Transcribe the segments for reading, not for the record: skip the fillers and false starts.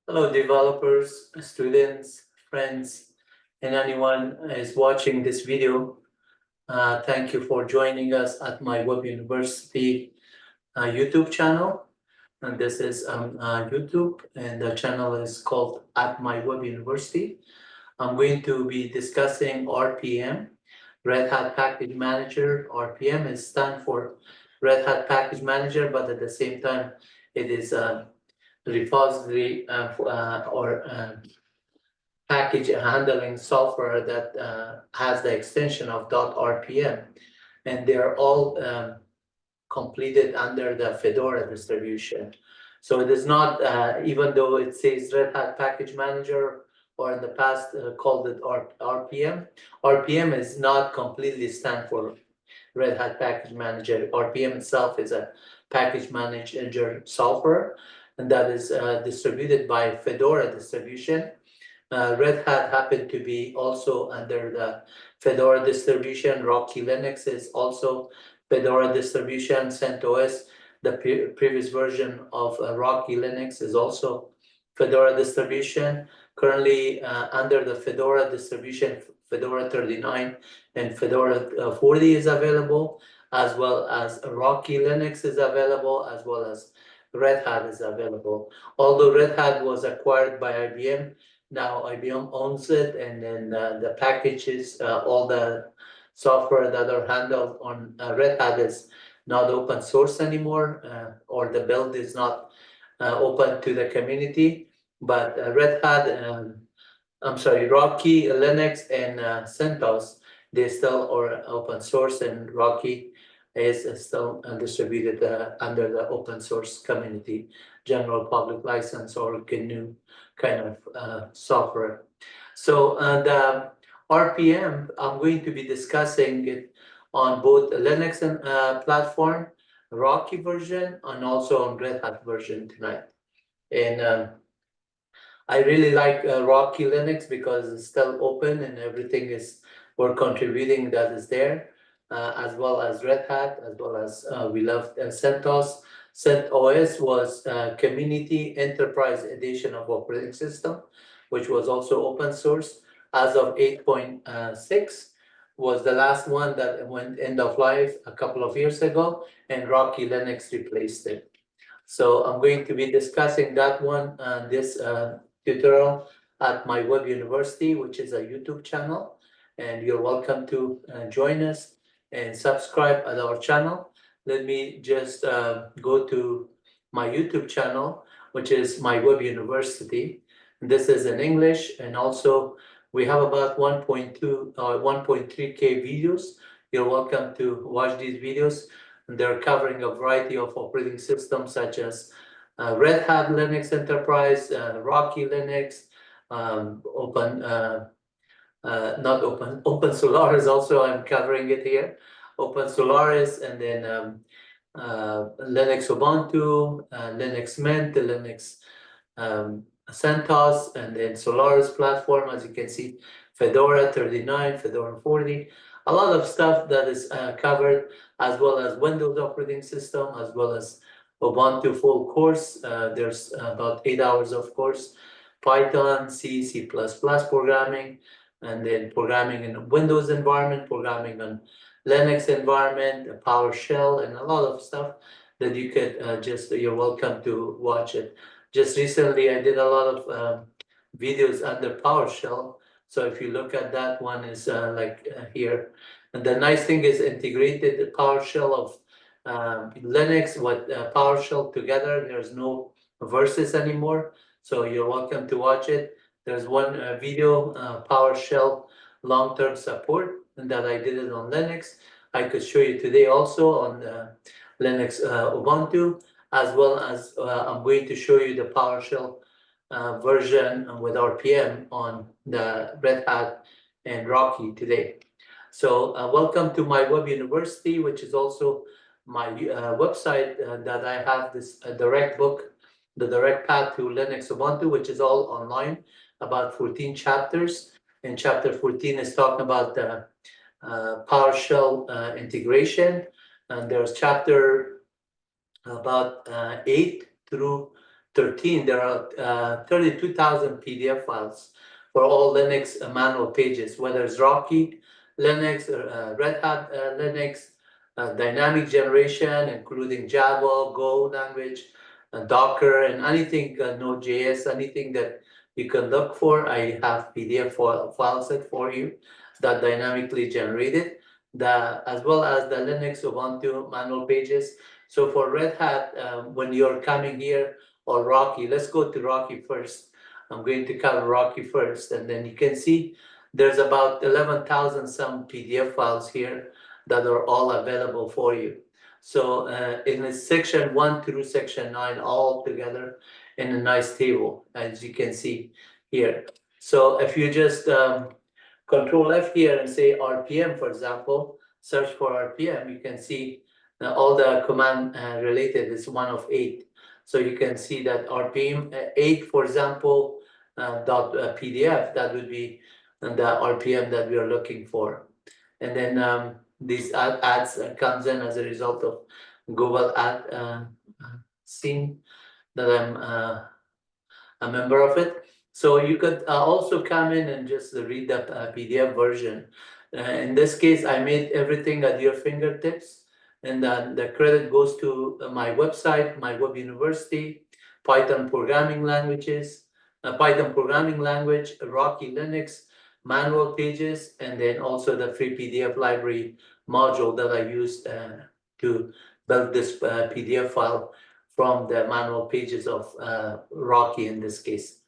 Hello, developers, students, friends, and anyone is watching this video. Thank you for joining us at MyWebUniversity YouTube channel. And this is YouTube, and the channel is called at MyWebUniversity. I'm going to be discussing RPM, Red Hat Package Manager. RPM is stand for Red Hat Package Manager, but at the same time, it is a repository or package handling software that has the extension of .rpm, and they're all completed under the Fedora distribution. So it is not, even though it says Red Hat Package Manager, or in the past called it RPM, RPM is not completely stand for Red Hat Package Manager. RPM itself is a package manager software, and that is distributed by Fedora distribution. Red Hat happened to be also under the Fedora distribution. Rocky Linux is also Fedora distribution. CentOS, the previous version of Rocky Linux, is also Fedora distribution. Currently under the Fedora distribution, Fedora 39 and Fedora 40 is available, as well as Rocky Linux is available, as well as Red Hat is available. Although Red Hat was acquired by IBM, now IBM owns it, and then the packages, all the software that are handled on Red Hat is not open source anymore, or the build is not open to the community. But Red Hat, Rocky, Linux, and CentOS, they still are open source, and Rocky is still distributed under the open source community, general public license, or GNU kind of software. So the RPM, I'm going to be discussing it on both Linux and platform, Rocky version, and also on Red Hat version tonight. And I really like Rocky Linux because it's still open and everything is we're contributing that is there, as well as Red Hat, as well as we love CentOS. CentOS was Community Enterprise Edition of operating system, which was also open source. As of 8.6 was the last one that went end of life a couple of years ago, and Rocky Linux replaced it. So I'm going to be discussing that one, this tutorial at MyWebUniversity, which is a YouTube channel, and you're welcome to join us and subscribe at our channel. Let me just go to my YouTube channel, which is MyWebUniversity. This is in English, and also we have about 1.2 or 1.3K videos. You're welcome to watch these videos. They're covering a variety of operating systems such as Red Hat Linux Enterprise, Rocky Linux, Open Solaris also, I'm covering it here. Open Solaris, and then Linux Ubuntu, Linux Mint, Linux CentOS, and then Solaris platform, as you can see, Fedora 39, Fedora 40, a lot of stuff that is covered, as well as Windows operating system, as well as Ubuntu full course. There's about 8 hours of course, Python, C++ programming, and then programming in a Windows environment, programming on Linux environment, PowerShell, and a lot of stuff that you could you're welcome to watch it. Just recently, I did a lot of videos under PowerShell. So if you look at that one is here. And the nice thing is integrated the PowerShell of Linux with PowerShell together. There's no verses anymore. So you're welcome to watch it. There's one video, PowerShell long-term support, and that I did it on Linux. I could show you today also on Linux Ubuntu, as well as I'm going to show you the PowerShell version with RPM on the Red Hat and Rocky today. So welcome to MyWebUniversity, which is also my website that I have this direct book, The Direct Path to Linux Ubuntu, which is all online, about 14 chapters. And chapter 14 is talking about the PowerShell integration. And there's chapter about 8 through 13, there are 32,000 PDF files for all Linux manual pages, whether it's Rocky Linux, Red Hat Linux, dynamic generation, including Java, Go language, Docker, and anything Node.js, anything that you can look for. I have PDF file set for you that dynamically generated, as well as the Linux Ubuntu manual pages. So for Red Hat, when you're coming here, or Rocky, let's go to Rocky first. I'm going to cover Rocky first, and then you can see there's about 11,000 some PDF files here that are all available for you. So in section 1 through section 9, all together in a nice table, as you can see here. So if you just Control F here and say RPM, for example, search for RPM, you can see all the command related is one of 8. So you can see that RPM 8, for example, .pdf, that would be the RPM that we are looking for. And then these ads comes in as a result of Google ad scene that I'm a member of it. So you could also come in and just read the PDF version. In this case, I made everything at your fingertips, and then the credit goes to my website, MyWebUniversity, Python programming languages, Python programming language, Rocky Linux, manual pages, and then also the free PDF library module that I used to build this PDF file from the manual pages of Rocky in this case.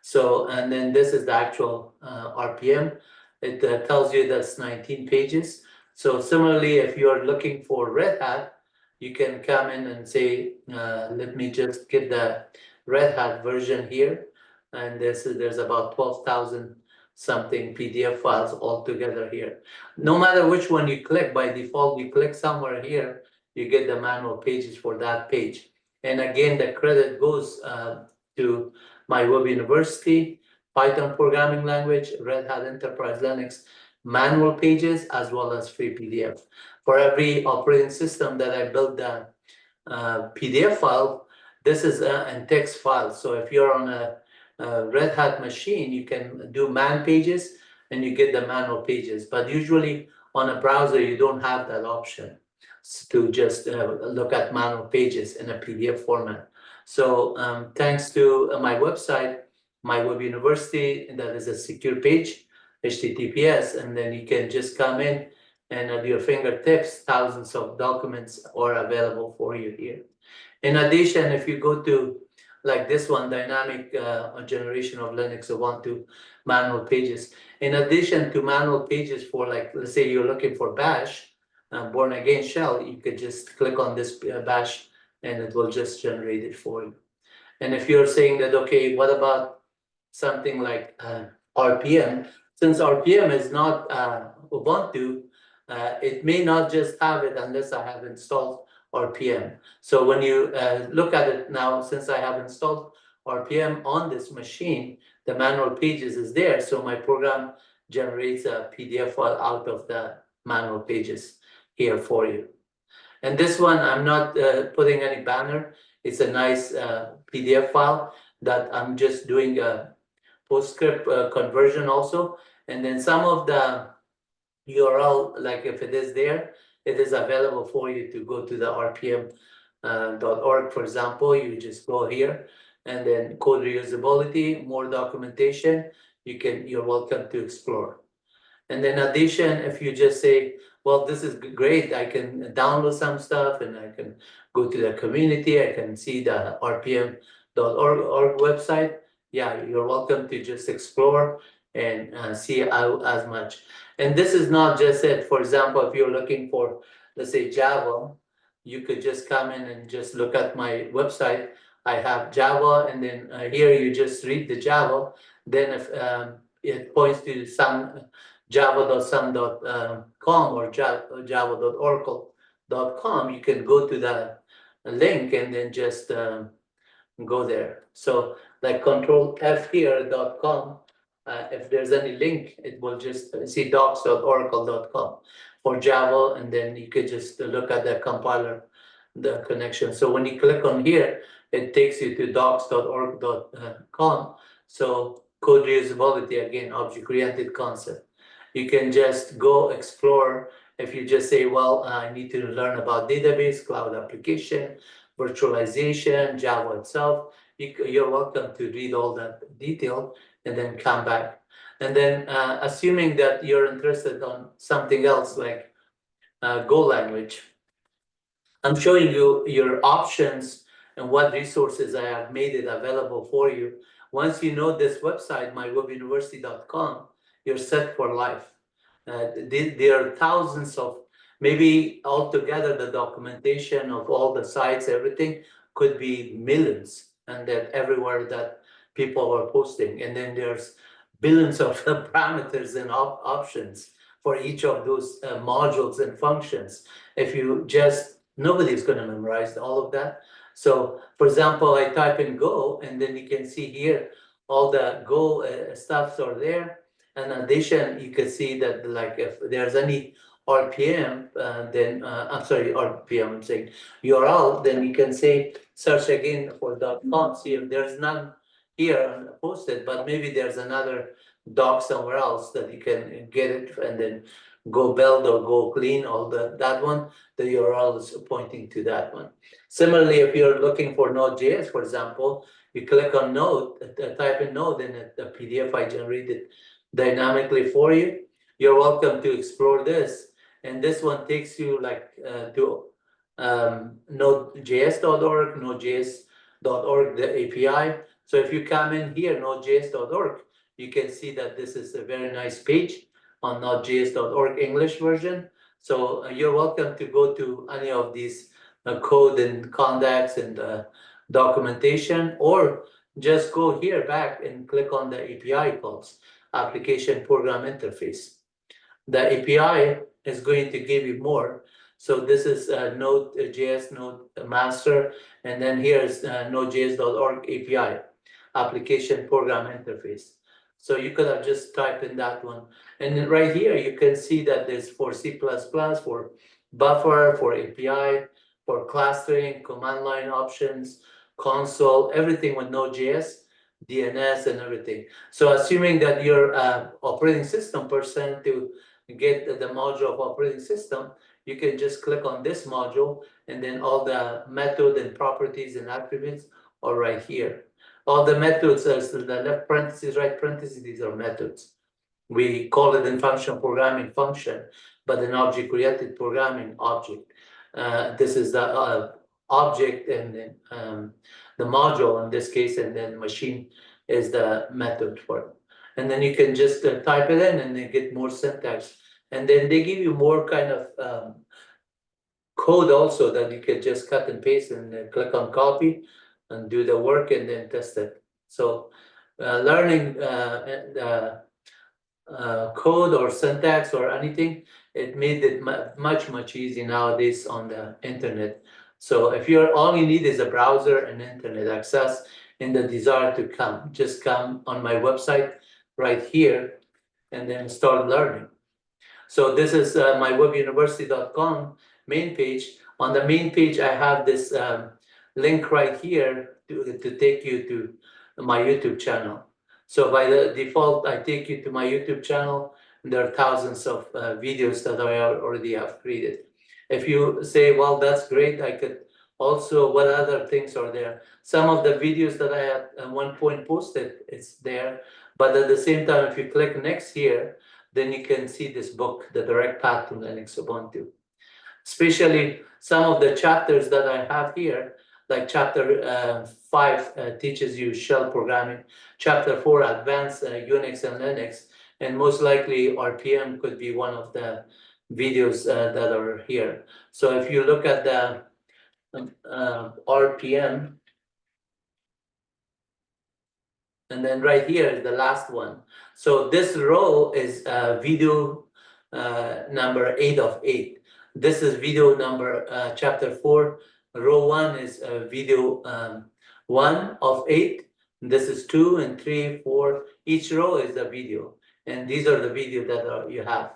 So, and then this is the actual RPM. It tells you that's 19 pages. So similarly, if you're looking for Red Hat, you can come in and say, let me just get the Red Hat version here. And there's about 12,000 something PDF files all together here. No matter which one you click, by default, you click somewhere here, you get the manual pages for that page. And again, the credit goes to MyWebUniversity, Python programming language, Red Hat Enterprise Linux, manual pages, as well as free PDF. For every operating system that I build the PDF file, this is a text file. So if you're on a Red Hat machine, you can do man pages and you get the manual pages. But usually on a browser, you don't have that option to just look at manual pages in a PDF format. So thanks to my website, MyWebUniversity, that is a secure page, HTTPS, and then you can just come in and at your fingertips, thousands of documents are available for you here. In addition, if you go to like this one, dynamic generation of Linux Ubuntu manual pages. In addition to manual pages for, like, let's say you're looking for Bash, born again shell, you could just click on this Bash and it will just generate it for you. And if you're saying that, okay, what about something like RPM? Since RPM is not Ubuntu, it may not just have it unless I have installed RPM. So when you look at it now, since I have installed RPM on this machine, the manual pages is there. So my program generates a PDF file out of the manual pages here for you. And this one, I'm not putting any banner. It's a nice PDF file that I'm just doing a PostScript conversion also. And then some of the URL, like if it is there, it is available for you to go to the rpm.org, for example. You just go here and then code reusability, more documentation, you're welcome to explore. And then in addition, if you just say, well, this is great, I can download some stuff and I can go to the community, I can see the rpm.org website. Yeah, you're welcome to just explore and see as much. And this is not just it. For example, if you're looking for, let's say, Java, you could just come in and just look at my website. I have Java, and then here you just read the Java. Then if it points to some java.some.com or java.oracle.com, you can go to the link and then just go there. So like control F here.com, if there's any link, it will just see docs.oracle.com for Java, and then you could just look at the compiler, the connection. So when you click on here, it takes you to docs.org.com. So code reusability, again, object-oriented concept. You can just go explore. If you just say, well, I need to learn about database, cloud application, virtualization, Java itself, you're welcome to read all that detail and then come back. And then assuming that you're interested on something else like Go language, I'm showing you your options and what resources I have made it available for you. Once you know this website, MyWebUniversity.com, you're set for life. There are thousands of, maybe altogether the documentation of all the sites, everything could be millions, and that everywhere that people are posting. And then there's billions of parameters and options for each of those modules and functions. If you just, nobody's going to memorize all of that. So, for example, I type in Go, and then you can see here all the Go stuffs are there. In addition, you can see that, like, if there's any RPM, then I'm sorry, RPM, I'm saying URL, then you can say search again for .com. See if there's none here posted, but maybe there's another doc somewhere else that you can get it and then go build or go clean all that one. The URL is pointing to that one. Similarly, if you're looking for Node.js, for example, you click on Node, type in Node, and the PDF I generated dynamically for you. You're welcome to explore this. And this one takes you like to nodejs.org, nodejs.org, the API. So if you come in here, nodejs.org, you can see that this is a very nice page on nodejs.org English version. So you're welcome to go to any of these code and contacts and documentation, or just go here back and click on the API calls, application program interface. The API is going to give you more. So this is Node.js, Node master, and then here's nodejs.org API, application program interface. So you could have just typed in that one. And then right here, you can see that there's for C++, for buffer, for API, for clustering, command line options, console, everything with Node.js, DNS, and everything. So assuming that you're operating system person, to get the module of operating system, you can just click on this module, and then all the method and properties and attributes are right here. All the methods, as the left parentheses, right parentheses, these are methods. We call it in function programming function, but in object-oriented programming object. This is the object, and then the module in this case, and then machine is the method for it. And then you can just type it in and then get more syntax. And then they give you more kind of code also that you can just cut and paste and click on copy and do the work and then test it. So learning code or syntax or anything, it made it much easier nowadays on the internet. So if you're, all you need is a browser and internet access and the desire to come, just come on my website right here and then start learning. So this is MyWebUniversity.com main page. On the main page, I have this link right here to take you to my YouTube channel. So by the default, I take you to my YouTube channel. And there are thousands of videos that I already have created. If you say, well, that's great, I could also, what other things are there? Some of the videos that I had at one point posted, it's there. But at the same time, if you click next here, then you can see this book, The Direct Path to Linux Ubuntu. Especially some of the chapters that I have here, like chapter 5 teaches you shell programming, chapter 4 advanced Unix and Linux, and most likely RPM could be one of the videos that are here. So if you look at the RPM, and then right here is the last one. So this row is video number 8 of 8. This is video number chapter 4. Row 1 is video 1 of 8. This is 2 and 3, 4. Each row is a video. And these are the videos that you have.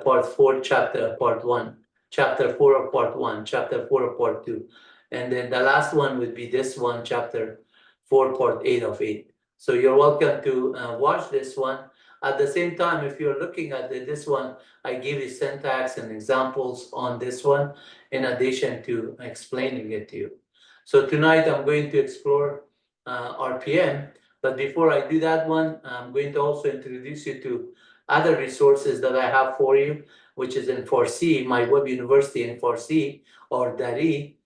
Part 4, chapter part 1. Chapter 4 of part 1. Chapter 4 of part 2. And then the last one would be this one, chapter 4, part 8 of 8. So you're welcome to watch this one. At the same time, if you're looking at this one, I give you syntax and examples on this one, in addition to explaining it to you. So tonight I'm going to explore RPM, but before I do that one, I'm going to also introduce you to other resources that I have for you, which is in Farsi, MyWebUniversity in Farsi, or Dari,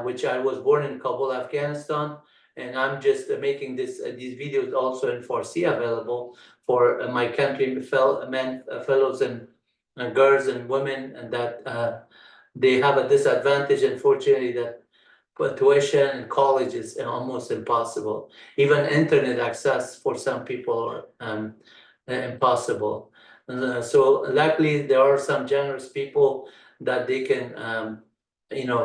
which I was born in Kabul, Afghanistan, and I'm just making these videos also in Farsi available for my country fellows and girls and women, and that they have a disadvantage, unfortunately, that tuition in college is almost impossible. Even internet access for some people are impossible. So luckily, there are some generous people that they can,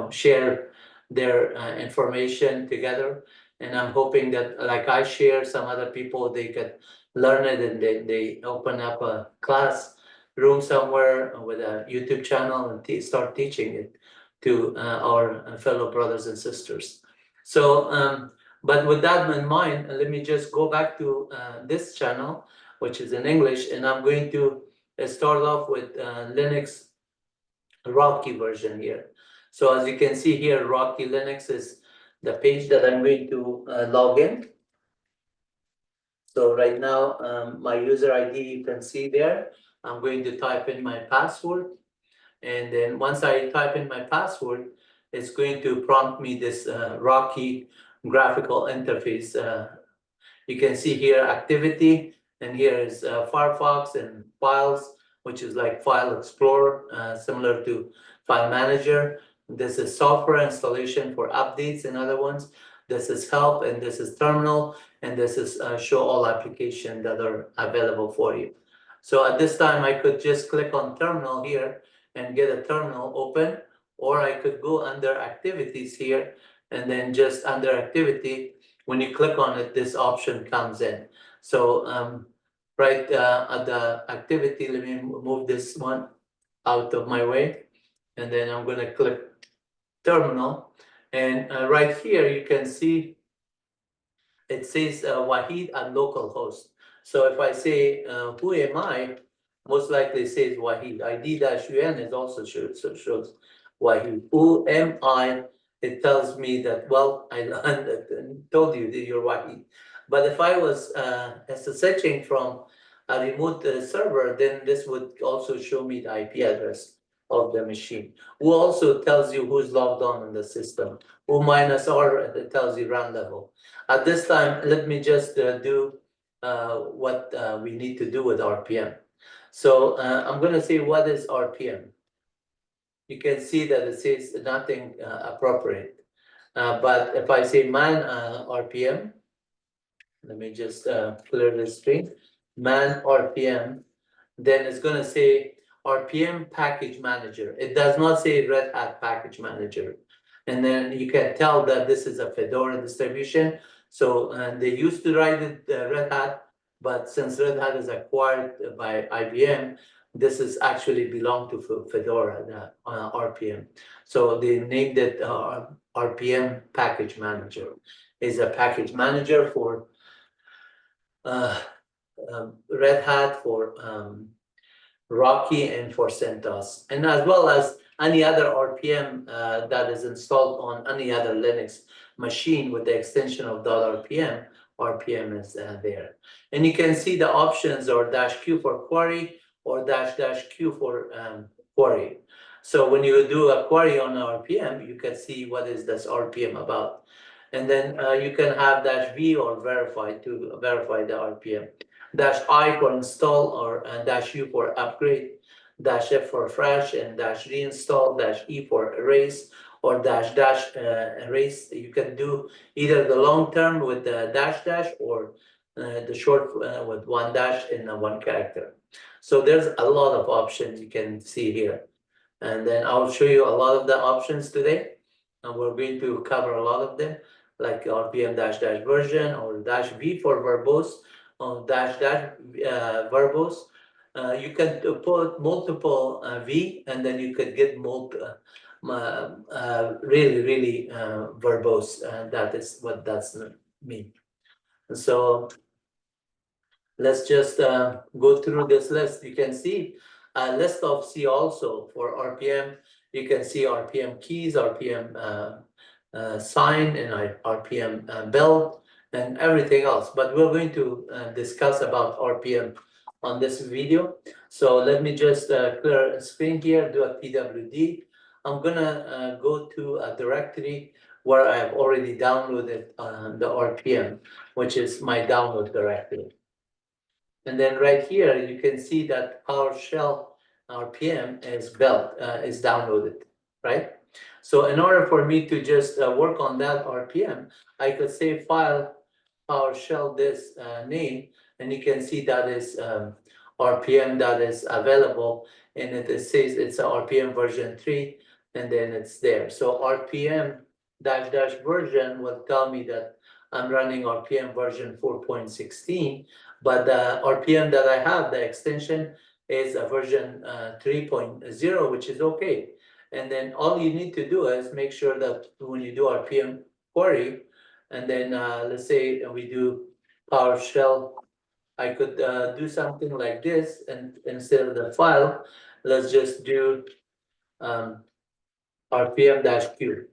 share their information together. And I'm hoping that, like I share, some other people, they can learn it, and they open up a class room somewhere with a YouTube channel and start teaching it to our fellow brothers and sisters. So, but with that in mind, let me just go back to this channel, which is in English, and I'm going to start off with Linux Rocky version here. So as you can see here, Rocky Linux is the page that I'm going to log in. So right now, my user ID, you can see there. I'm going to type in my password. And then once I type in my password, it's going to prompt me this Rocky graphical interface. You can see here activity, and here is Firefox and files, which is like File Explorer, similar to File Manager. This is software installation for updates and other ones. This is help, and this is terminal, and this is show all applications that are available for you. So at this time, I could just click on terminal here and get a terminal open, or I could go under activities here, and then just under activity, when you click on it, this option comes in. So right at the activity, let me move this one out of my way, and then I'm going to click terminal, and right here you can see it says Wahid and localhost. So if I say who am I, most likely it says Wahid. ID-UN is also shows Wahid. Who am I? It tells me that, well, I told you that you're Wahid. But if I was searching from a remote server, then this would also show me the IP address of the machine. Who also tells you who's logged on in the system. Who minus R, it tells you run level. At this time, let me just do what we need to do with RPM. So I'm going to say, what is RPM? You can see that it says nothing appropriate. But if I say man RPM, let me just clear the screen, man RPM, then it's going to say RPM package manager. It does not say Red Hat package manager. And then you can tell that this is a Fedora distribution. So they used to write it Red Hat, but since Red Hat is acquired by IBM, this is actually belong to Fedora, the RPM. So they named it RPM package manager. Is a package manager for Red Hat, for Rocky, and for CentOS, and as well as any other RPM that is installed on any other Linux machine with the extension of .rpm. RPM is there, and you can see the options are -Q for query or -Q for query. So when you do a query on RPM, you can see what is this RPM about, and then you can have -V or verify to verify the RPM. -I for install, or -U for upgrade, -F for fresh, and -reinstall, -E for erase, or erase. You can do either the long term with the -- or the short with one dash and one character. So there's a lot of options you can see here. And then I'll show you a lot of the options today. And we're going to cover a lot of them, like RPM -- version, or -V for verbose, or verbose. You can put multiple V, and then you could get really verbose. That is what that's mean. So let's just go through this list. You can see a list of C also for RPM. You can see RPM keys, RPM sign, and RPM build, and everything else. But we're going to discuss about RPM on this video. So let me just clear a screen here, do a pwd. I'm gonna go to a directory where I have already downloaded the RPM, which is my download directory. And then right here, you can see that PowerShell RPM is built, is downloaded, right? So in order for me to just work on that RPM, I could say file PowerShell this name, and you can see that is RPM that is available, and it says it's a RPM version 3, and then it's there. So RPM dash dash version will tell me that I'm running RPM version 4.16, but the RPM that I have, the extension, is a version 3.0, which is okay. And then all you need to do is make sure that when you do RPM query, and then let's say we do PowerShell, I could do something like this, and instead of the file, let's just do RPM-Q.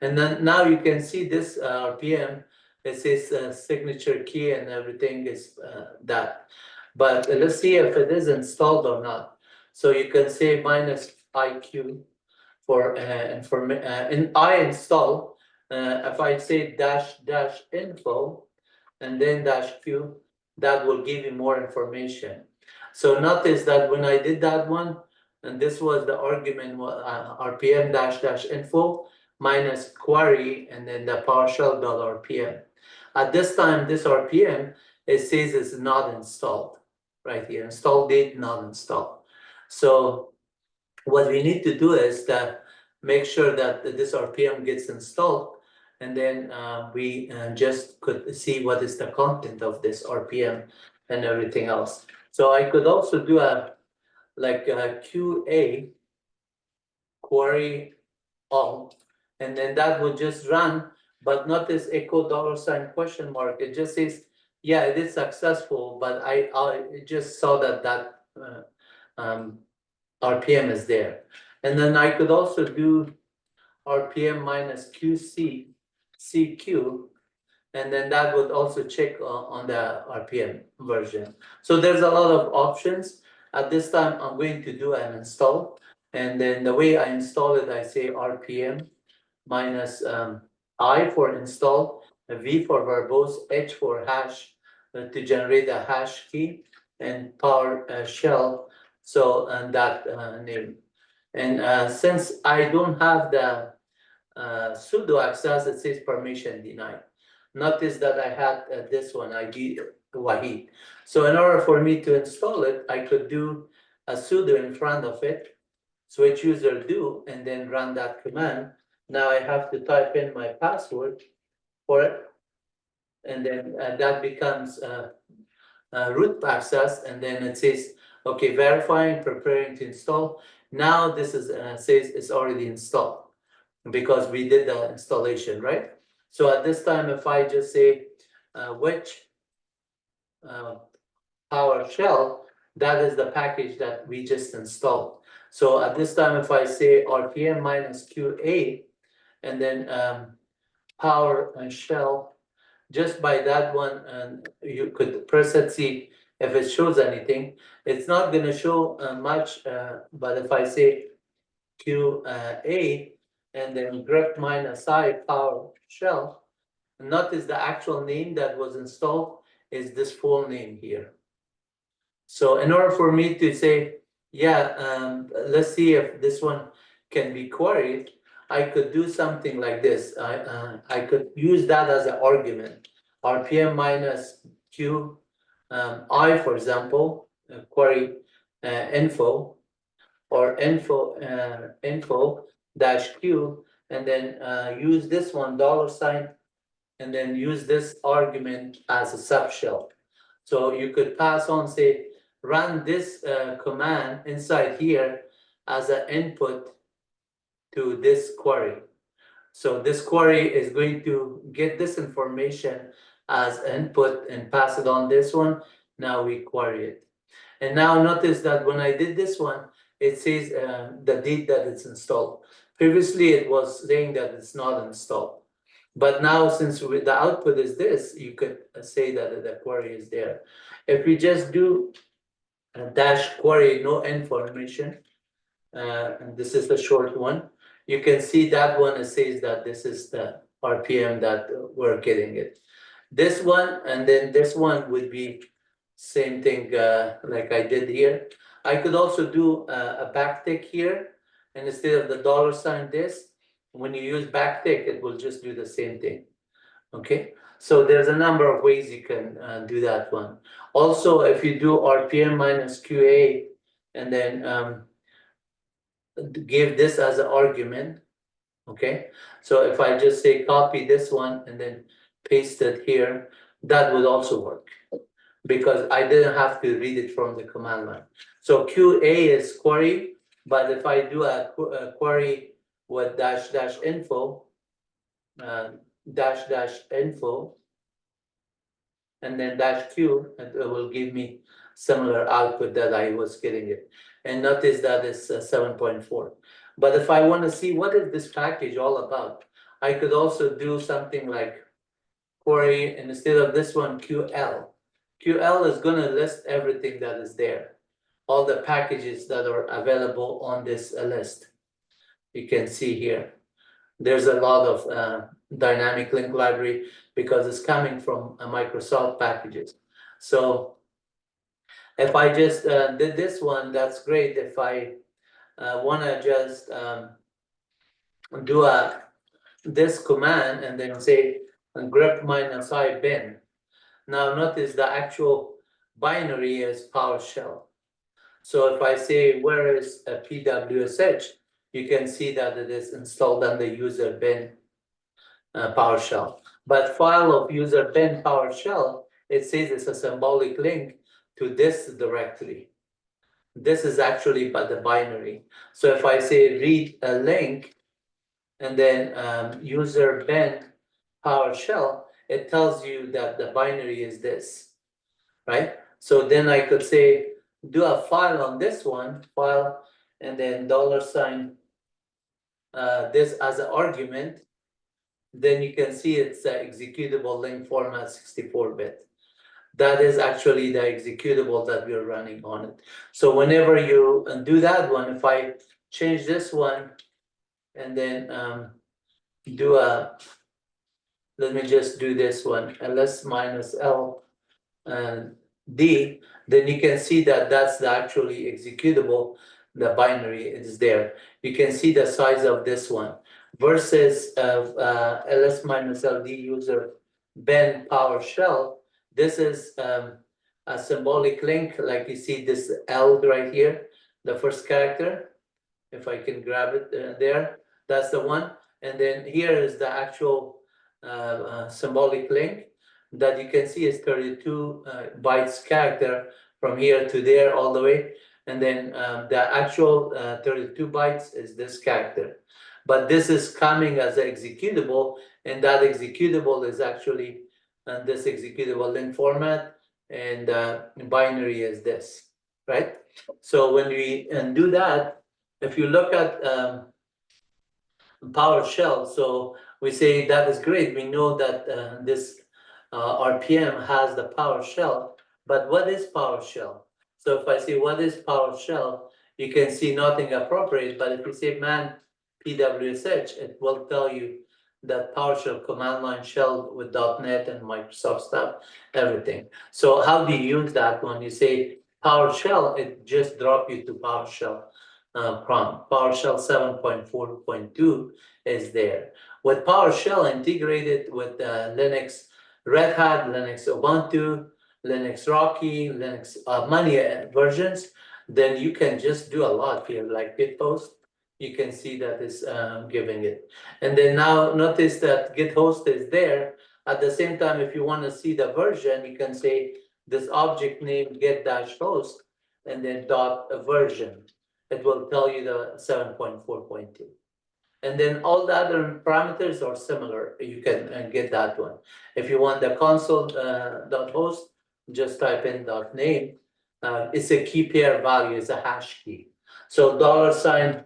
And then now you can see this RPM, it says signature key and everything is that. But let's see if it is installed or not. So you can say minus IQ for and I install. If I say dash dash info and then dash Q, that will give you more information. So notice that when I did that one, and this was the argument RPM dash dash info minus query and then the PowerShell.rpm. At this time, this RPM, it says it's not installed right here. Install date not installed. So what we need to do is that make sure that this RPM gets installed, and then we just could see what is the content of this RPM and everything else. So I could also do a QA query all, and then that will just run, but notice echo $question mark. It just says, yeah, it is successful, but I just saw that RPM is there. And then I could also do RPM minus CQ, and then that would also check on the RPM version. So there's a lot of options. At this time, I'm going to do an install. And then the way I install it, I say RPM minus I for install, V for verbose, H for hash to generate a hash key, and PowerShell. So and that name. And since I don't have the sudo access, it says permission denied. Notice that I had this one, ID Wahid. So in order for me to install it, I could do a sudo in front of it, switch user do, and then run that command. Now I have to type in my password for it, and then that becomes root access, and then it says, okay, verifying, preparing to install. Now this is says it's already installed because we did the installation, right? So at this time, if I just say which PowerShell, that is the package that we just installed. So at this time, if I say RPM minus QA, and then PowerShell, just by that one, and you could press and see if it shows anything. It's not going to show much, but if I say QA and then grep minus I PowerShell, notice the actual name that was installed is this full name here. So in order for me to say, yeah, let's see if this one can be queried, I could do something like this. I could use that as an argument. RPM minus Q, I, for example, query info, or info dash Q, and then use this one $, and then use this argument as a subshell. So you could pass on, say, run this command inside here as an input to this query. So this query is going to get this information as input and pass it on this one. Now we query it. And now notice that when I did this one, it says the date that it's installed. Previously, it was saying that it's not installed. But now, since the output is this, you could say that the query is there. If we just do a dash query, no information, and this is the short one, you can see that one, it says that this is the RPM that we're getting it. This one and then this one would be same thing like I did here. I could also do a backtick here, and instead of the $ this, when you use backtick, it will just do the same thing. Okay, so there's a number of ways you can do that one. Also, if you do RPM minus QA and then give this as an argument, okay? So if I just say copy this one and then paste it here, that would also work because I didn't have to read it from the command line. So QA is query, but if I do a query with dash info, dash info, and then dash Q, and it will give me similar output that I was getting it. And notice that it's 7.4. But if I want to see what is this package all about, I could also do something like query, and instead of this one, QL. QL is going to list everything that is there, all the packages that are available on this list. You can see here. There's a lot of dynamic link library because it's coming from Microsoft packages. So if I just did this one, that's great. If I want to just do this command and then say grep minus I bin. Now notice the actual binary is PowerShell. So if I say where is a PWSH, you can see that it is installed on the user bin PowerShell. But file of user bin PowerShell, it says it's a symbolic link to this directory. This is actually by the binary. So if I say read a link and then user bin PowerShell, it tells you that the binary is this, right? So then I could say do a file on this one, file, and then $, this as an argument. Then you can see it's an executable link format 64-bit. That is actually the executable that we're running on it. So whenever you do that one, if I change this one and then do let me just do this one, ls minus l and d, then you can see that that's the actually executable, the binary is there. You can see the size of this one versus ls minus ld user bin PowerShell. This is a symbolic link, like you see this L right here, the first character. If I can grab it there, that's the one. And then here is the actual symbolic link that you can see is 32 bytes character from here to there all the way. And then the actual 32 bytes is this character. But this is coming as an executable, and that executable is actually this executable link format, and binary is this, right? So when we do that, if you look at PowerShell, so we say that is great. We know that this RPM has the PowerShell, but what is PowerShell? So if I say what is PowerShell, you can see nothing appropriate, but if you say man PWSH, it will tell you that PowerShell command line shell with .NET and Microsoft stuff, everything. So how do you use that when you say PowerShell? It just drop you to PowerShell prompt. PowerShell 7.4.2 is there. With PowerShell integrated with Linux, Red Hat, Linux Ubuntu, Linux Rocky, Linux many versions, then you can just do a lot here, like GitHost. You can see that it's giving it. And then now notice that GitHost is there. At the same time, if you want to see the version, you can say this object name get-host and then .version. It will tell you the 7.4.2. And then all the other parameters are similar. You can get that one. If you want the console dot host, just type in dot name. It's a key pair value, it's a hash key. So $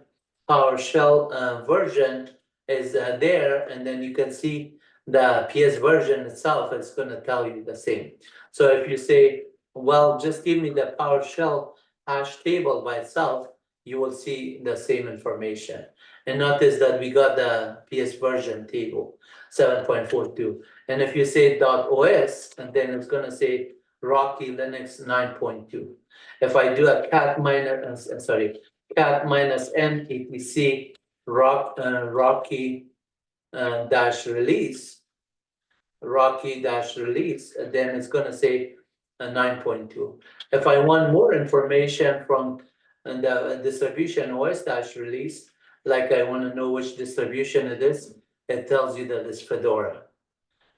PowerShell version is there, and then you can see the PS version itself is going to tell you the same. So if you say, well, just give me the PowerShell hash table by itself, you will see the same information. And notice that we got the PS version table, 7.42. And if you say .os, and then it's going to say Rocky Linux 9.2. If I do a cat minus n etc Rocky dash release, then it's going to say 9.2. If I want more information from the distribution OS dash release, like I want to know which distribution it is, it tells you that it's Fedora.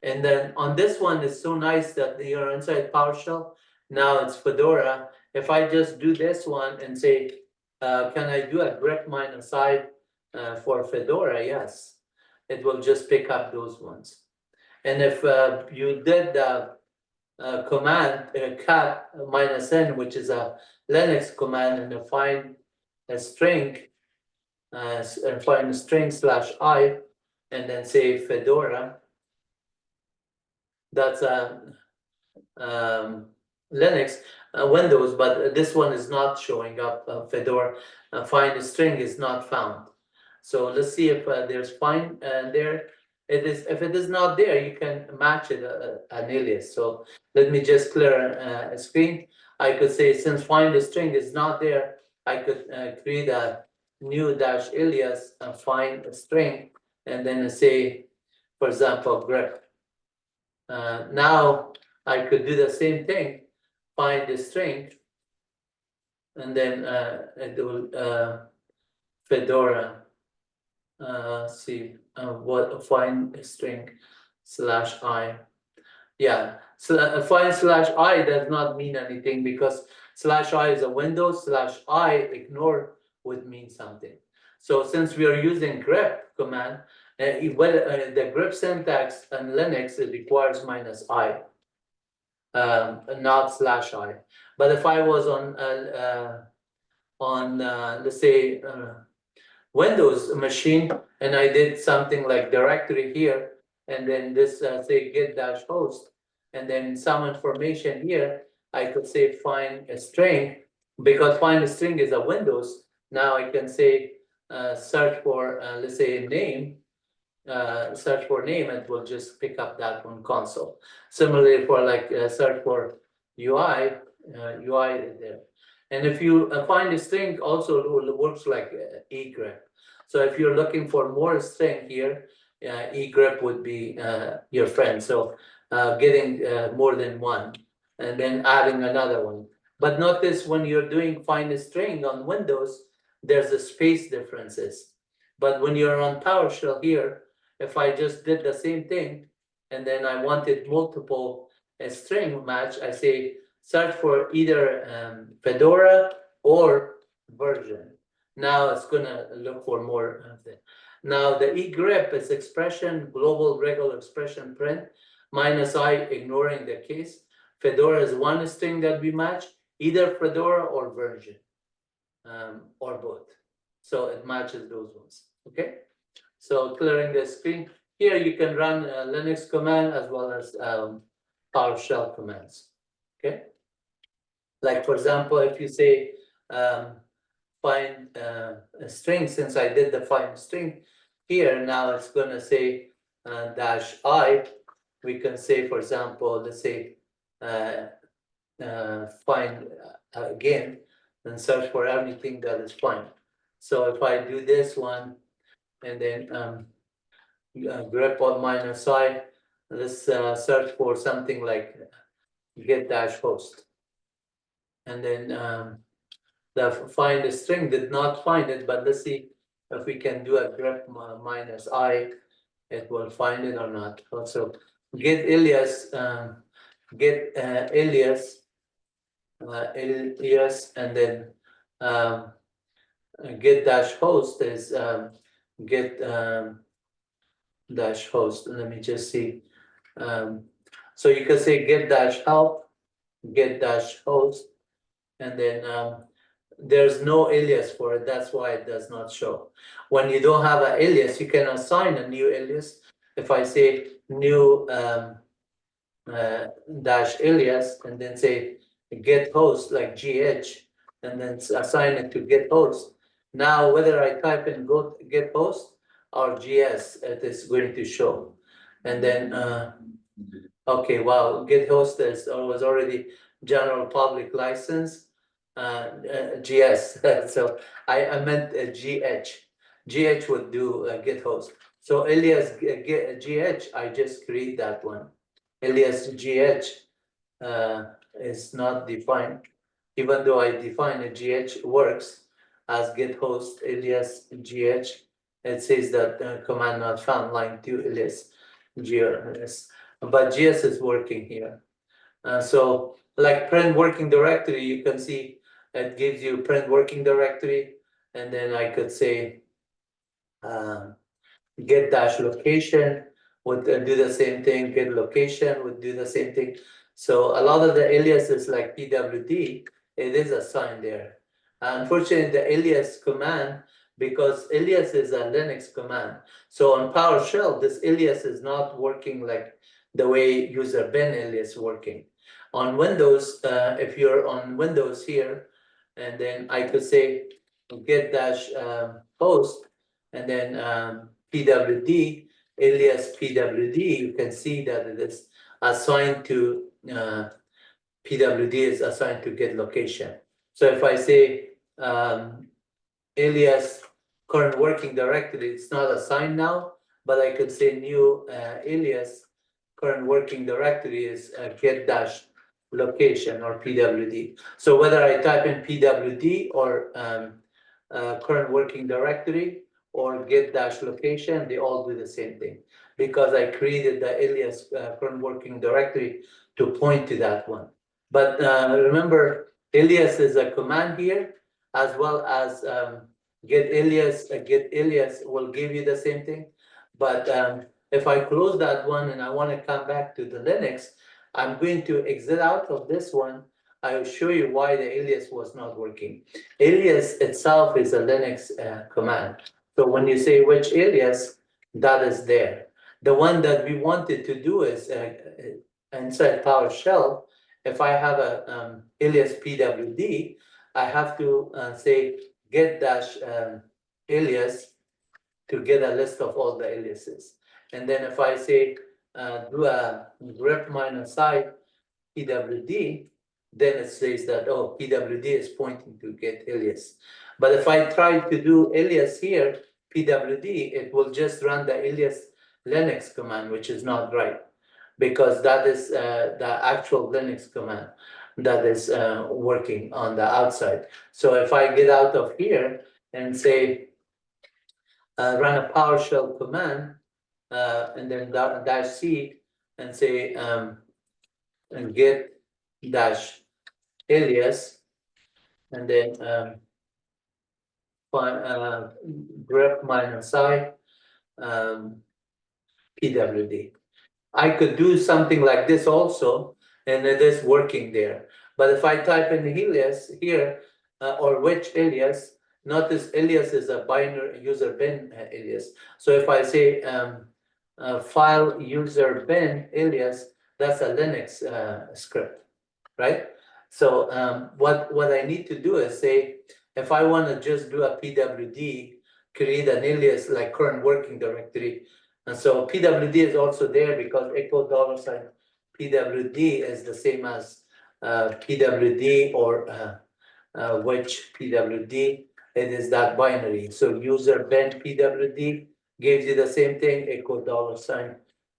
And then on this one, it's so nice that you're inside PowerShell. Now it's Fedora. If I just do this one and say, can I do a grep -i for Fedora? Yes, it will just pick up those ones. And if you did the command cat -n, which is a Linux command, and find a string, find a string /i, and then say Fedora, that's a Linux, Windows, but this one is not showing up. Fedora find a string is not found. So let's see if there's find there. It is. If it is not there, you can match it an alias. So let me just clear a screen. I could say, since find a string is not there, I could create a new dash alias and find a string, and then say, for example, grep. Now I could do the same thing, find the string, and then it will Fedora. See what find a string /i. Yeah, so find /i does not mean anything because /i is a Windows, /i ignore would mean something. So since we are using grep command, the grep syntax in Linux, it requires -i, not /i. But if I was on let's say Windows machine, and I did something like directory here, and then this say get dash host, and then some information here, I could say find a string, because find a string is a Windows. Now I can say search for let's say name, search for name, and will just pick up that one console. Similarly for like search for UI, UI is there. And if you find a string, also works like egrep. So if you're looking for more string here, egrep would be your friend. So getting more than one, and then adding another one. But notice when you're doing find a string on Windows, there's a space differences. But when you're on PowerShell here, if I just did the same thing, and then I wanted multiple string match, I say search for either Fedora or version. Now it's gonna look for more of that. Now the egrep is expression, global regular expression print, -i ignoring the case. Fedora is one string that we match, either Fedora or version, or both. So it matches those ones, okay? So clearing the screen, here you can run a Linux command as well as PowerShell commands, okay? Like for example, if you say find a string, since I did the find string here, now it's gonna say -i. We can say, for example, let's say find again, and search for everything that is find. So if I do this one, and then grep on -i, let's search for something like get dash host. And then the find a string did not find it, but let's see if we can do a grep -i, it will find it or not. Also get alias, alias, and then get dash host is get dash host. Let me just see. So you can say get dash help, get dash host, and then there's no alias for it. That's why it does not show. When you don't have an alias, you can assign a new alias. If I say new dash alias and then say get host like GH and then assign it to get host. Now, whether I type in go get host or GS, it is going to show. And then, okay, wow, get host was already general public license, GS. So I meant GH. GH would do get host. So alias GH, I just create that one. Alias GH is not defined, even though I define a GH works as get host alias GH. It says that command not found, line 2 alias GS, but GS is working here. So like print working directory, you can see it gives you print working directory, and then I could say get dash location would do the same thing, get location would do the same thing. So a lot of the aliases like pwd, it is assigned there. Unfortunately, the alias command, because alias is a Linux command. So on PowerShell, this alias is not working like the way user bin alias working. On Windows, if you're on Windows here, and then I could say get dash host, and then pwd, alias pwd, you can see that it is assigned to pwd is assigned to get location. So if I say alias current working directory, it's not assigned now, but I could say new alias current working directory is get dash location or pwd. So whether I type in pwd or current working directory or get dash location, they all do the same thing, because I created the alias current working directory to point to that one. But remember, alias is a command here, as well as get alias. Get alias will give you the same thing. But if I close that one and I want to come back to the Linux, I'm going to exit out of this one. I will show you why the alias was not working. Alias itself is a Linux command. So when you say which alias, that is there. The one that we wanted to do is inside PowerShell, if I have a alias pwd, I have to say get dash alias to get a list of all the aliases. And then if I say do a grep minus I pwd, then it says that, oh, pwd is pointing to get alias. But if I try to do alias here, pwd, it will just run the alias Linux command, which is not right, because that is the actual Linux command that is working on the outside. So if I get out of here and say run a PowerShell command and then dash C and say and get dash alias and then find grep minus I pwd. I could do something like this also, and it is working there. But if I type in alias here, or which alias, notice alias is a binary user bin alias. So if I say file user bin alias, that's a Linux script, right? So what I need to do is say, if I want to just do a pwd, create an alias like current working directory. And so pwd is also there because echo $sign pwd is the same as pwd or which pwd. It is that binary. So user bin pwd gives you the same thing, echo $sign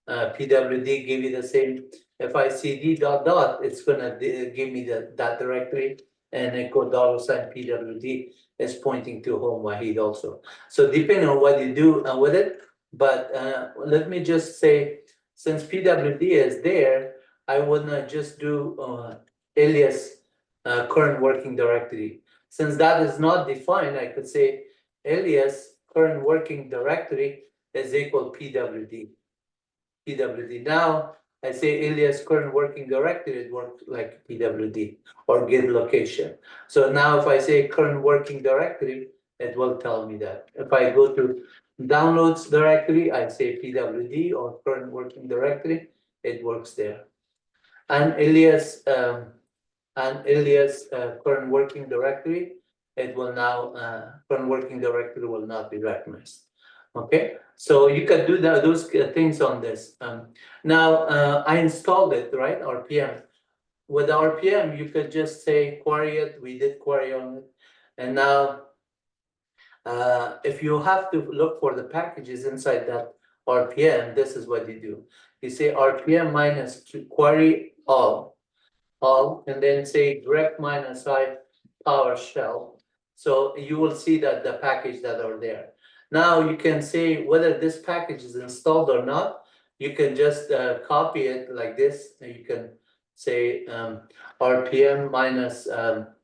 pwd give you the same. If I cd dot dot, it's gonna give me that directory, and echo $sign pwd is pointing to home Wahid also. So depending on what you do with it, but let me just say, since pwd is there, I would not just do alias current working directory. Since that is not defined, I could say alias current working directory is equal pwd. Now I say alias current working directory, it works like pwd or git location. So now if I say current working directory, it will tell me that. If I go to downloads directory, I say pwd or current working directory, it works there. And alias current working directory, it will now current working directory will not be recognized. Okay, so you can do those things on this. Now I installed it, right? RPM. With RPM, you could just say query it. We did query on it, and now if you have to look for the packages inside that RPM, this is what you do. You say RPM minus query all, and then say grep minus I PowerShell. So you will see that the package that are there. Now you can say whether this package is installed or not. You can just copy it like this. You can say RPM minus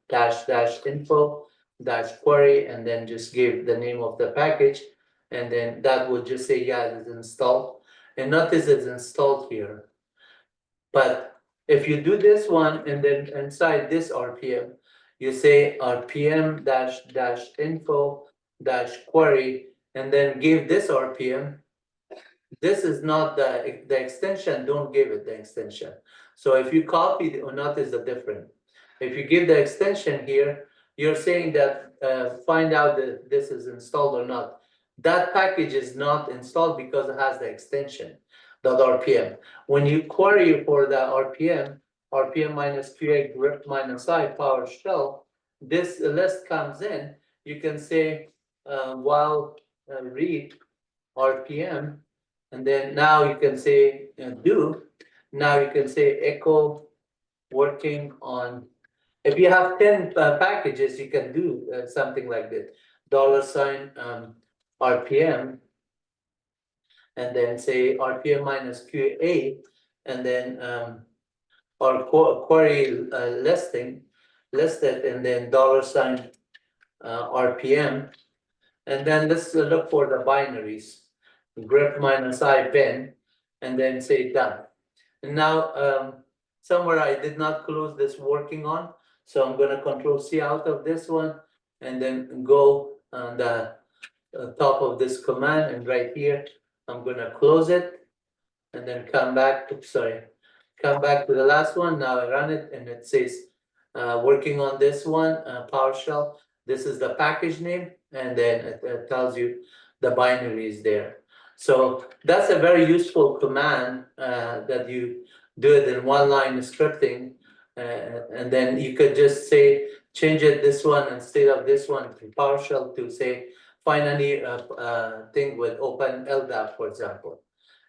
dash info dash query, and then just give the name of the package, and then that will just say yeah, it's installed. And notice it's installed here. But if you do this one and then inside this RPM, you say RPM dash info dash query, and then give this RPM. This is not the extension, don't give it the extension. So if you copy or notice the difference. If you give the extension here, you're saying that find out that this is installed or not. That package is not installed because it has the extension .rpm. When you query for the RPM minus QA grep minus I PowerShell, this list comes in. You can say while read RPM, and then now you can say do. Now you can say echo working on. If you have 10 packages, you can do something like this. $sign RPM, and then say RPM minus QA, and then or query listed, and then $sign RPM, and then let's look for the binaries. Grep minus I bin, and then say done. And now somewhere I did not close this working on, so I'm going to Control C out of this one, and then go on the top of this command, and right here I'm going to close it, and then come back to the last one. Now I run it, and it says working on this one, PowerShell. This is the package name, and then it tells you the binary is there. So that's a very useful command that you do it in one line scripting, and then you could just say change it this one instead of this one to PowerShell to say find any thing with open LDAP, for example,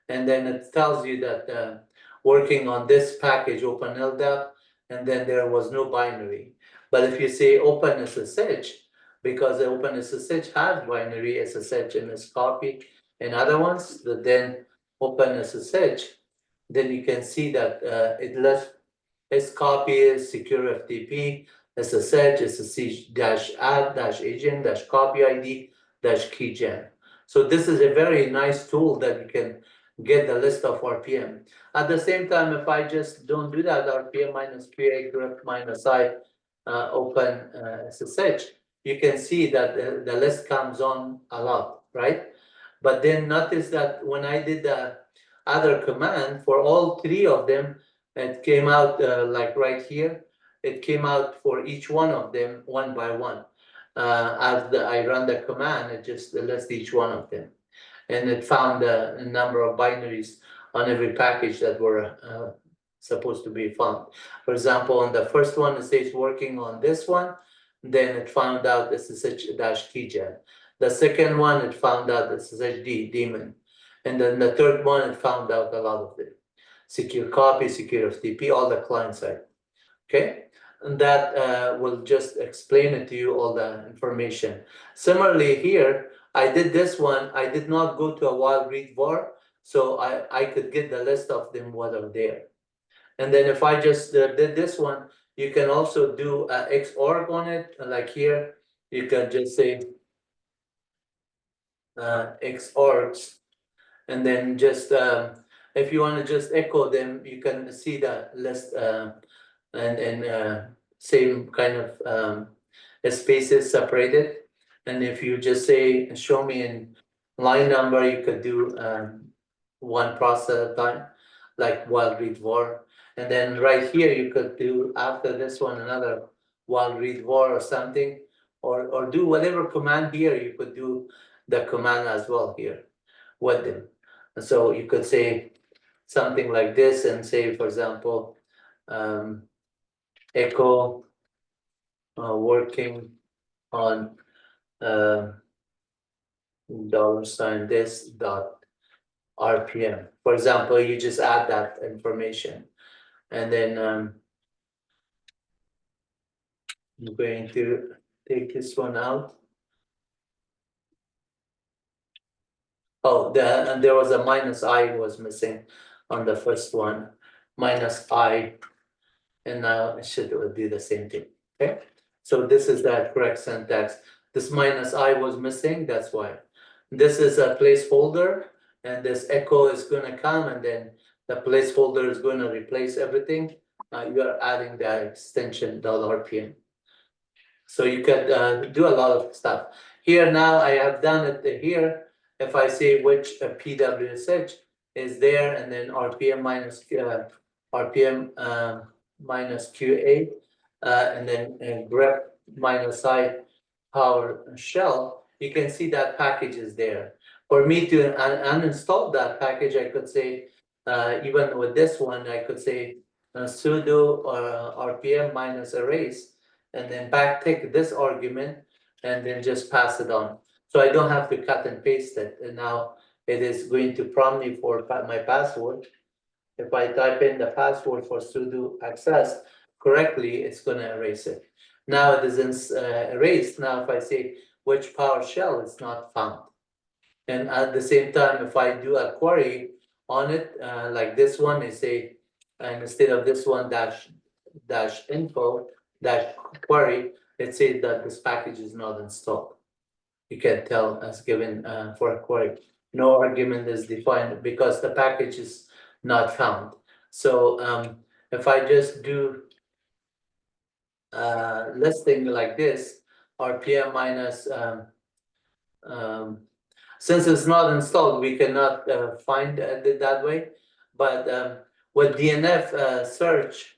and then it tells you that working on this package open LDAP, and then there was no binary. But if you say open SSH, because the open SSH has binary SSH in its copy, and other ones that then open SSH, then you can see that it left its copy is secure FTP, SSH dash add dash agent dash copy ID dash keygen. So this is a very nice tool that you can get the list of RPM. At the same time, if I just don't do that, RPM minus QA grep minus I open SSH, you can see that the list comes on a lot, right? But then notice that when I did the other command for all three of them, it came out like right here. It came out for each one of them one by one. As I run the command, it just lists each one of them. And it found a number of binaries on every package that were supposed to be found. For example, on the first one, it says working on this one. Then it found out this is SSH-keygen. The second one, it found out this is HD daemon. And then the third one, it found out a lot of them. Secure copy, secure FTP, all the client side. Okay, and that will just explain it to you, all the information. Similarly here, I did this one. I did not go to a wild read var, so I could get the list of them what are there. And then if I just did this one, you can also do XORG on it. Like here, you can just say xorgs, and then just if you want to just echo them, you can see the list and same kind of spaces separated. And if you just say show me in line number, you could do one process at a time, like while read var. And then right here you could do after this one another while read var or something, or do whatever command here. You could do the command as well here with them. And so you could say something like this and say, for example, echo working on $this dot RPM. For example, you just add that information, and then I'm going to take this one out. Oh, and there was a minus I was missing on the first one, minus I, and now it should do the same thing. Okay, so this is the correct syntax. This minus I was missing, that's why. This is a placeholder, and this echo is going to come, and then the placeholder is going to replace everything. You are adding the extension $RPM. So you could do a lot of stuff. Here now I have done it here. If I say which PWSH is there, and then RPM minus minus QA, and then grep minus I PowerShell, you can see that package is there. For me to uninstall that package, I could say, even with this one, I could say sudo RPM minus erase, and then backtick this argument, and then just pass it on. So I don't have to cut and paste it. And now it is going to prompt me for my password. If I type in the password for sudo access correctly, it's going to erase it. Now it isn't erased. Now if I say which PowerShell, it's not found. And at the same time, if I do a query on it, like this one, I say, and instead of this one dash info dash query, it says that this package is not installed. You can tell as given for a query. No argument is defined because the package is not found. So if I just do listing like this, RPM minus, since it's not installed, we cannot find it that way. But with DNF search,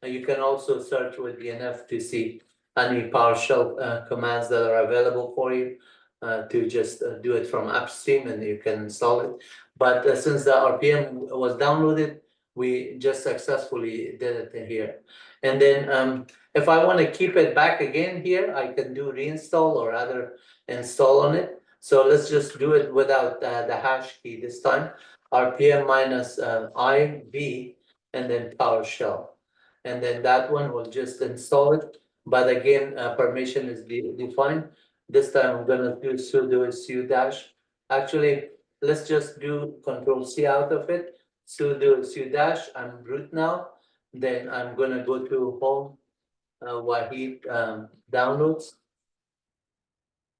you can also search with DNF to see any PowerShell commands that are available for you to just do it from upstream, and you can install it. But since the RPM was downloaded, we just successfully did it here. And then if I want to keep it back again here, I can do reinstall or other install on it. So let's just do it without the hash key this time. RPM minus IV, and then PowerShell. And then that one will just install it. But again, permission is defined. This time I'm going to do sudo su dash. Actually, let's just do Control C out of it. Sudo su dash. I'm root now. Then I'm going to go to home Wahid downloads.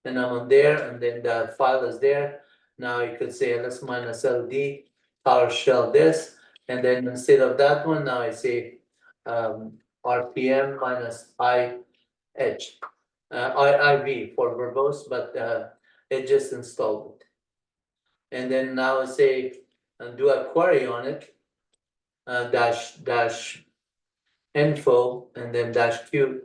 And I'm on there, and then the file is there. Now you could say ls minus ld PowerShell this, and then instead of that one, now I say RPM minus IH, IV for verbose, but it just installed it. And then now I say do a query on it, dash info, and then -q.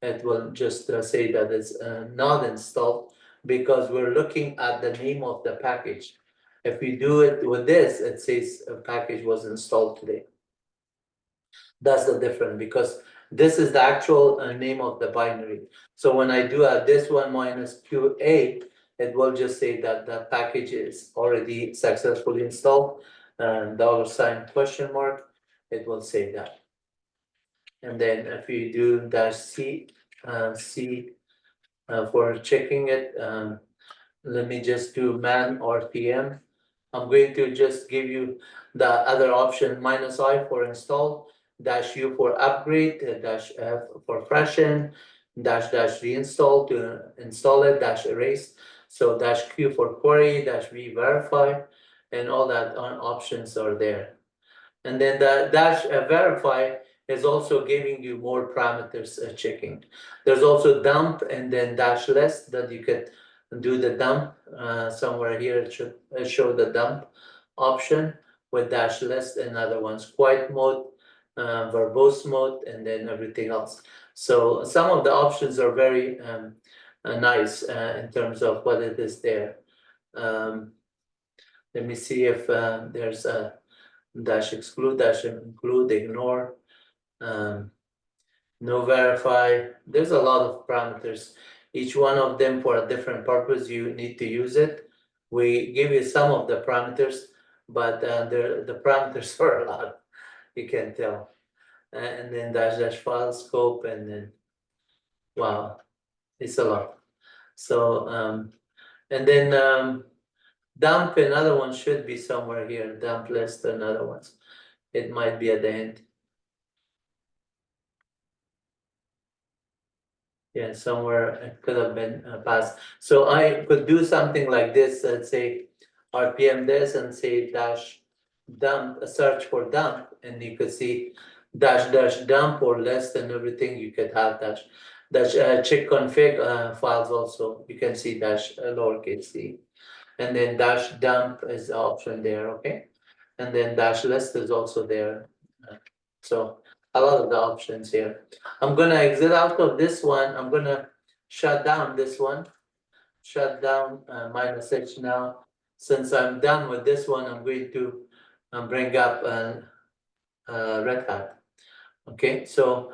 It will just say that it's not installed because we're looking at the name of the package. If we do it with this, it says a package was installed today. That's the difference, because this is the actual name of the binary. So when I do this one minus QA, it will just say that the package is already successfully installed, and $? It will say that. And then if you do -c, C for checking it, let me just do man RPM. I'm going to just give you the other option, -I for install, -U for upgrade, -F for freshen, -- reinstall to install it, -erase. So -Q for query, -V verify, and all that options are there. And then the -verify is also giving you more parameters checking. There's also dump and then -list that you could do the dump. Somewhere here it should show the dump option with -list and other ones, quiet mode, verbose mode, and then everything else. So some of the options are very nice in terms of what it is there. Let me see if there's a -exclude, -include, ignore, no verify. There's a lot of parameters. Each one of them for a different purpose, you need to use it. We give you some of the parameters, but the parameters are a lot, you can tell. And then -file scope, and then, wow, it's a lot. So, and then dump, another one should be somewhere here, dump list, another ones. It might be at the end. Yeah, somewhere it could have been passed. So I could do something like this, let's say RPM this and say -dump, search for dump, and you could see -dump or list and everything. You could have check config files also. You can see lowercase c, and then -dump is the option there, okay? And then -list is also there. So a lot of the options here. I'm gonna exit out of this one. I'm gonna shut down this one. Shut down -H now. Since I'm done with this one, I'm going to bring up Red Hat. Okay, so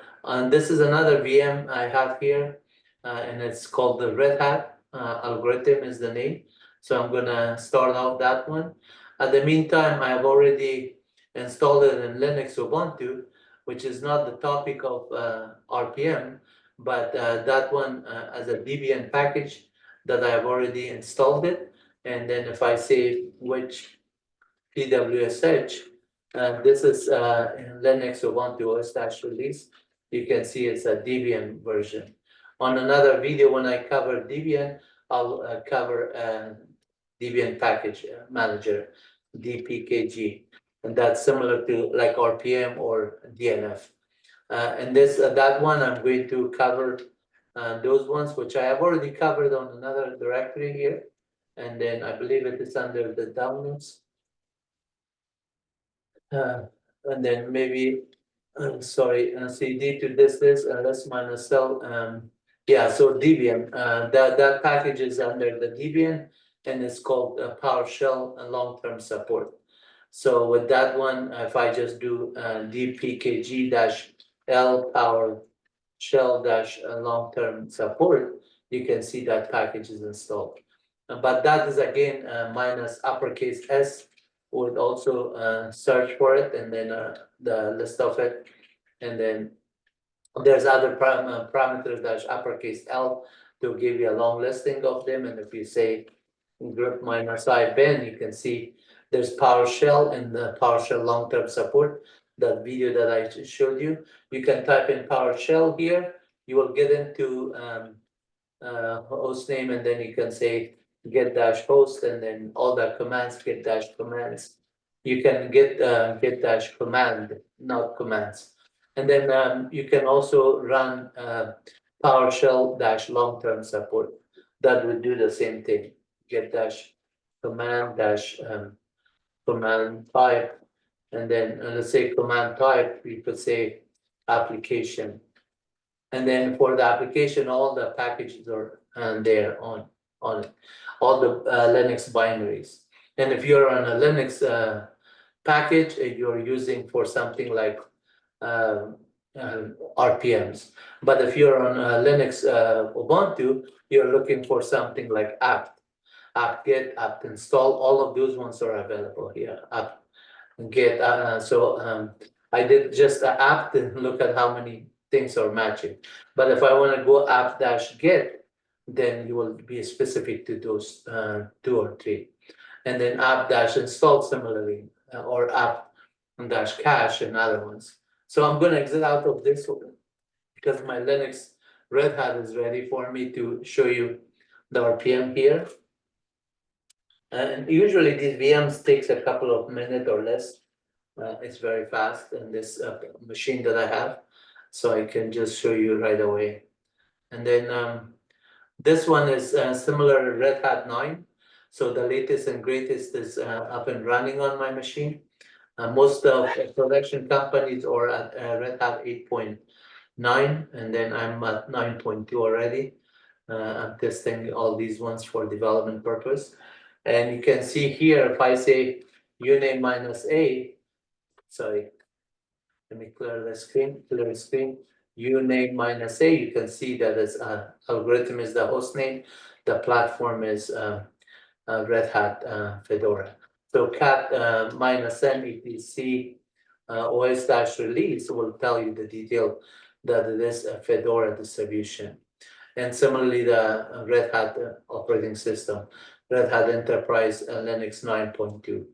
this is another VM I have here, and it's called the Red Hat algorithm is the name. So I'm gonna start out that one. At the meantime, I have already installed it in Linux Ubuntu, which is not the topic of RPM, but that one as a Debian package that I have already installed it. And then if I say which PWSH, and this is in Linux Ubuntu OS-release, you can see it's a Debian version. On another video, when I cover Debian, I'll cover Debian package manager, DPKG, and that's similar to like RPM or DNF. And that one I'm going to cover those ones which I have already covered on another directory here, and then I believe it is under the downloads. And then maybe, sorry, CD to this -cell. Yeah, so Debian, that package is under the Debian, and it's called PowerShell and long-term support. So with that one, if I just do dpkg-l PowerShell-long-term support, you can see that package is installed. But that is again -uppercase S, would also search for it, and then the list of it, and then there's other parameters -uppercase L to give you a long listing of them. And if you say group -I bin, you can see there's PowerShell and the PowerShell long-term support, that video that I just showed you. You can type in PowerShell here, you will get into host name, and then you can say get-host, and then all the commands, get-commands. You can get-command, not commands. And then you can also run PowerShell-long-term support. That would do the same thing. Get-command command type, and then let's say command type, you could say application. And then for the application, all the packages are there on it, all the Linux binaries. And if you're on a Linux package, you're using for something like RPMs. But if you're on Linux Ubuntu, you're looking for something like apt-get, apt-install. All of those ones are available here. Apt-get. I did just apt and look at how many things are matching. But if I want to go apt-get, then you will be specific to those 2 or 3. And then apt-install similarly, or apt-cache and other ones. So I'm going to exit out of this one because my Linux Red Hat is ready for me to show you the RPM here. And usually these VMs takes a couple of minutes or less. It's very fast in this machine that I have, so I can just show you right away. And then this one is similar Red Hat 9. So the latest and greatest is up and running on my machine. Most of production companies are at Red Hat 8.9, and then I'm at 9.2 already. I'm testing all these ones for development purpose. And you can see here, if I say uname -a, sorry, let me clear the screen, uname -a, you can see that it's algorithm is the host name, the platform is Red Hat Fedora. So cat -n etc os-release will tell you the detail that it is a Fedora distribution. And similarly, the Red Hat operating system, Red Hat Enterprise Linux 9.2.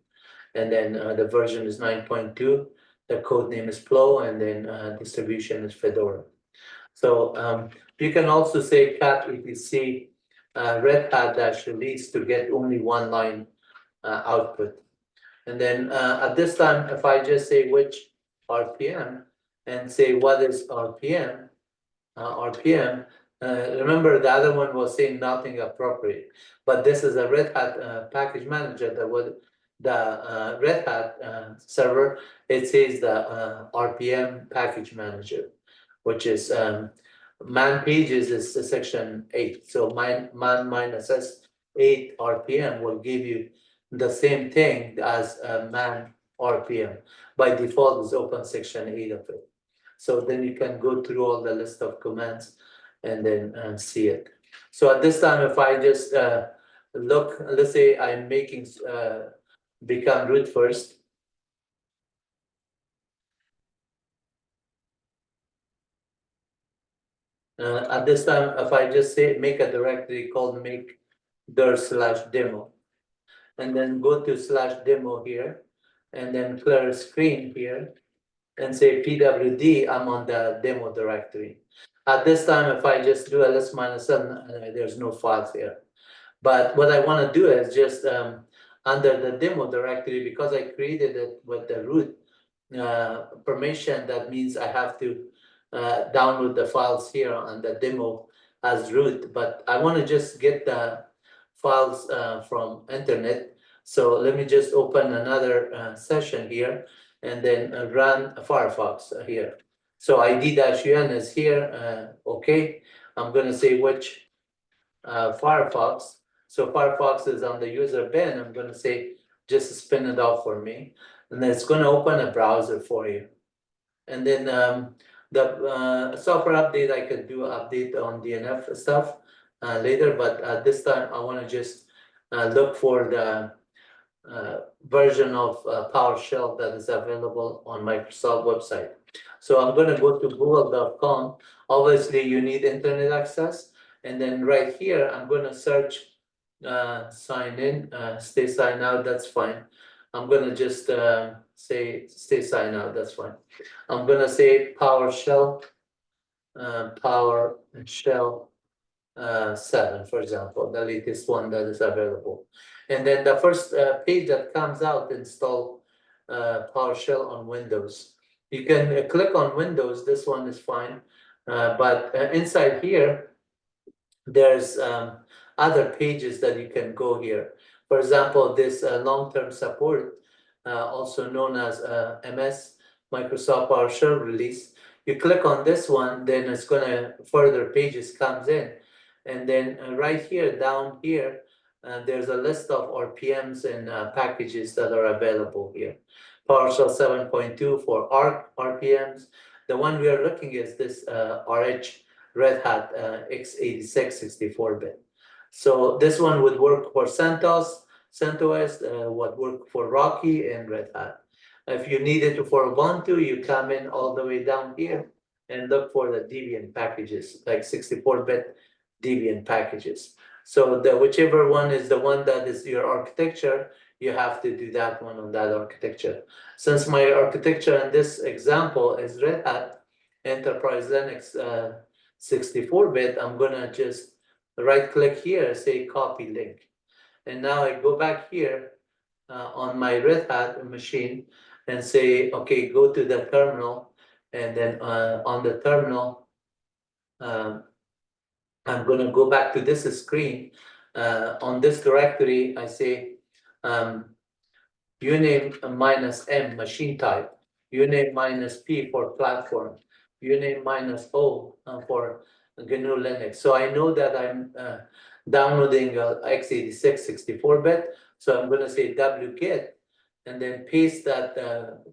And then the version is 9.2, the code name is Flow, and then distribution is Fedora. So you can also say cat etc Red Hat-release to get only one line output. And then at this time, if I just say which RPM and say what is RPM, remember the other one was saying nothing appropriate, but this is a Red Hat package manager that was the Red Hat server. It says the RPM package manager, which is man pages is section 8. So man -s8 RPM will give you the same thing as man RPM. By default is open section 8 of it. So then you can go through all the list of commands and then see it. So at this time, if I just look, let's say I'm making become root first. At this time, if I just say make a directory called make dir/demo, and then go to /demo here, and then clear screen here, and say pwd, I'm on the demo directory. At this time, if I just do ls -n, there's no files here. But what I want to do is just under the demo directory, because I created it with the root permission, that means I have to download the files here on the demo as root. But I want to just get the files from internet. So let me just open another session here and then run Firefox here. So id-un is here. Okay, I'm going to say which Firefox. So Firefox is on the user bin. I'm going to say just spin it off for me, and then it's going to open a browser for you. And then the software update, I could do update on DNF stuff later, but at this time I want to just look for the version of PowerShell that is available on Microsoft website. So I'm going to go to google.com. Obviously, you need internet access. And then right here, I'm going to search sign in, stay sign out, that's fine. I'm going to just say stay sign out, that's fine. I'm going to say PowerShell, PowerShell 7, for example, the latest one that is available. And then the first page that comes out, install PowerShell on Windows. You can click on Windows, this one is fine. But inside here, there's other pages that you can go here. For example, this long-term support, also known as MS, Microsoft PowerShell release. You click on this one, then it's gonna further pages comes in. And then right here, down here, there's a list of RPMs and packages that are available here. PowerShell 7.2 for ARC RPMs. The one we are looking is this RH Red Hat x86 64-bit. So this one would work for CentOS, would work for Rocky and Red Hat. If you need it for Ubuntu, you come in all the way down here and look for the Debian packages, like 64-bit Debian packages. So whichever one is the one that is your architecture, you have to do that one on that architecture. Since my architecture in this example is Red Hat Enterprise Linux 64-bit, I'm gonna just right click here, say copy link. And now I go back here on my Red Hat machine and say, okay, go to the terminal. And then on the terminal, I'm going to go back to this screen. On this directory, I say uname -m machine type, uname -p for platform, uname -o for GNU Linux. So I know that I'm downloading x86 64-bit. So I'm going to say wget and then paste that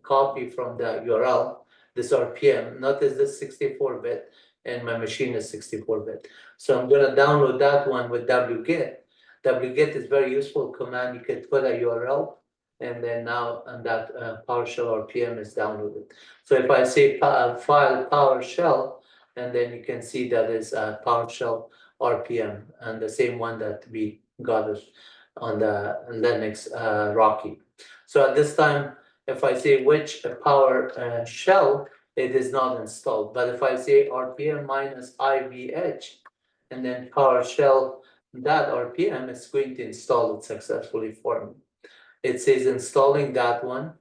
copy from the URL, this RPM. Notice this 64-bit and my machine is 64-bit. So I'm going to download that one with wget. Wget is very useful command. You can put a URL and then now and that PowerShell RPM is downloaded. So if I say file PowerShell, and then you can see that is PowerShell RPM and the same one that we got on the Linux Rocky. So at this time, if I say which PowerShell, it is not installed. But if I say RPM -IVH and then PowerShell that RPM is going to install it successfully for me. It says installing that one.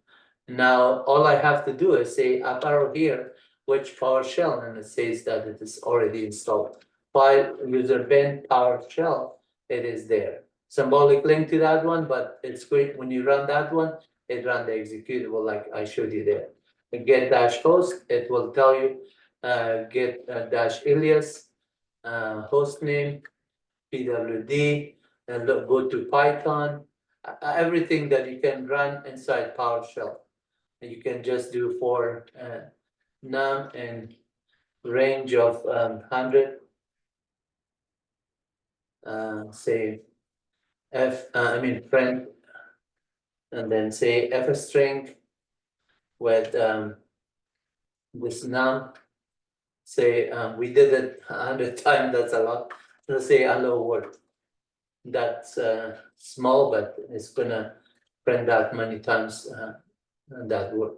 Now, all I have to do is say up arrow here, which PowerShell, and it says that it is already installed. File user bin PowerShell, it is there. Symbolic link to that one, but it's great when you run that one, it runs the executable like I showed you there. Get -host, it will tell you get -alias, host name, pwd, and go to Python, everything that you can run inside PowerShell. And you can just do for num and range of 100, say print, and then say f string with this num. Say we did it 100 times. That's a lot. Let's say hello world. That's small, but it's gonna print that many times that word.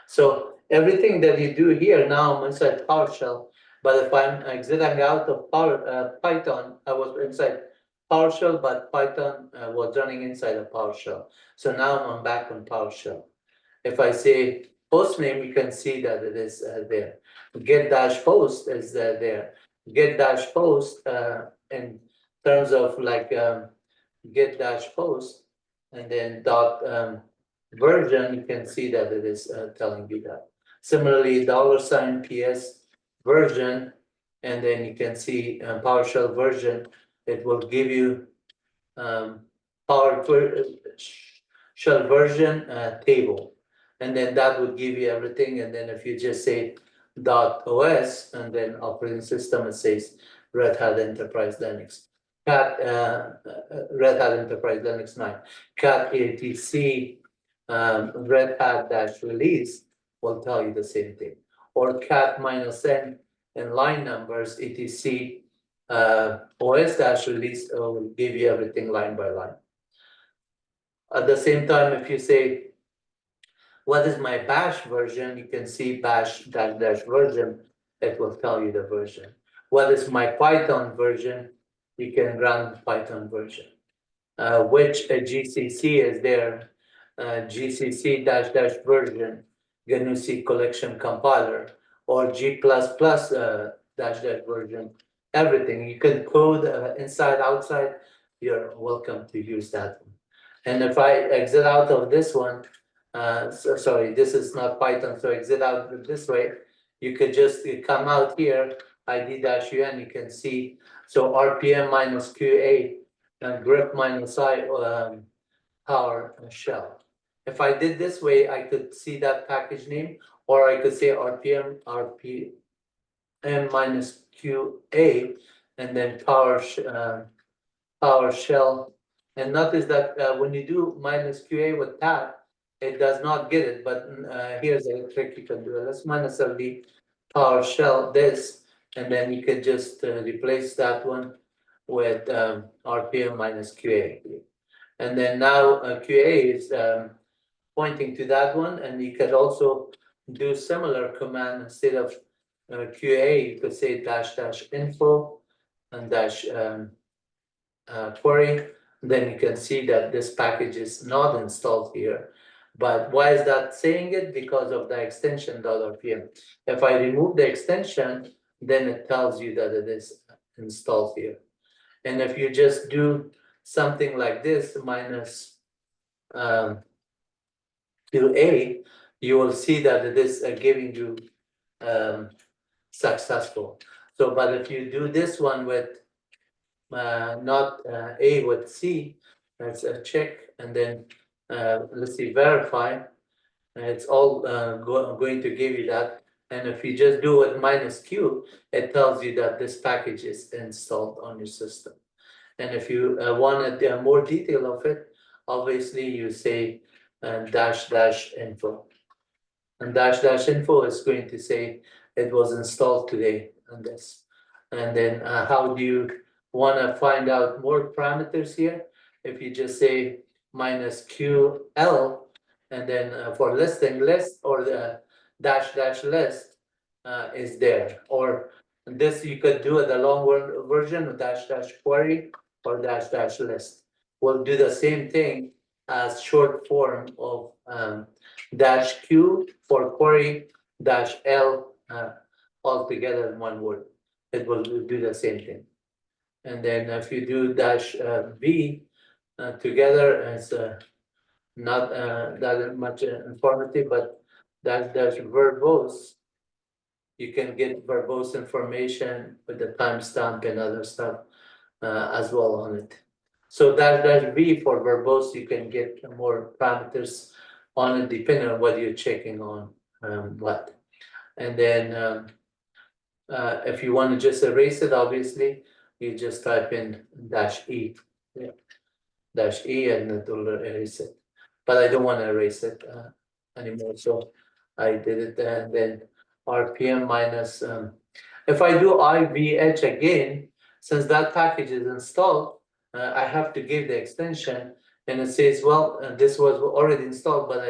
So everything that you do here now, I'm inside PowerShell, but if I'm exiting out of Python, I was inside PowerShell, but Python was running inside of PowerShell. So now I'm back on PowerShell. If I say hostname, you can see that it is there. Get -host is there. Get -host in terms of like get -host and then dot version, you can see that it is telling you that. Similarly, $PS version, and then you can see PowerShell version, it will give you PowerShell version table. And then that would give you everything. And then if you just say .os and then operating system, it says Red Hat Enterprise Linux. Cat Red Hat Enterprise Linux 9. Cat ATC Red Hat -release will tell you the same thing. Or cat -n and line numbers etc OS -release will give you everything line by line. At the same time, if you say what is my bash version, you can see bash -- version, it will tell you the version. What is my Python version, you can run Python version. Which GCC is there, GCC -- version, GNU collection compiler, or G++ -- version, everything. You can code inside, outside, you're welcome to use that one. And if I exit out of this one, sorry, this is not Python, so exit out this way, you could just come out here, ID-UN, you can see, so RPM -QA and grep -I PowerShell. If I did this way, I could see that package name, or I could say RPM -QA, and then PowerShell. And notice that when you do -QA with tab, it does not get it, but here's a trick you can do. Let's -LD PowerShell this, and then you can just replace that one with RPM -QA. And then now QA is pointing to that one, and you could also do similar command. Instead of QA, you could say -- info and query, then you can see that this package is not installed here. But why is that saying it? Because of the extension $pm. If I remove the extension, then it tells you that it is installed here. And if you just do something like this, minus QA, you will see that it is giving you successful. So, but if you do this one with not A with C, that's a check, and then let's see, verify, it's all going to give you that. And if you just do it minus Q, it tells you that this package is installed on your system. And if you want more detail of it, obviously you say dash info. And dash info is going to say it was installed today on this. And then how do you want to find out more parameters here? If you just say minus QL, and then for listing list, or the dash list is there. Or this you could do the long version of dash query or dash list. We'll do the same thing as short form of dash Q for query dash L all together in one word. It will do the same thing. And then if you do dash V together, it's not that much informative, but dash verbose, you can get verbose information with the timestamp and other stuff as well on it. So dash V for verbose, you can get more parameters on it depending on what you're checking on what. And then if you want to just erase it, obviously, you just type in dash E. Yeah. Dash E, and it will erase it. But I don't want to erase it anymore, so I did it. And then RPM minus, if I do IVH again, since that package is installed, I have to give the extension, and it says, well, this was already installed, but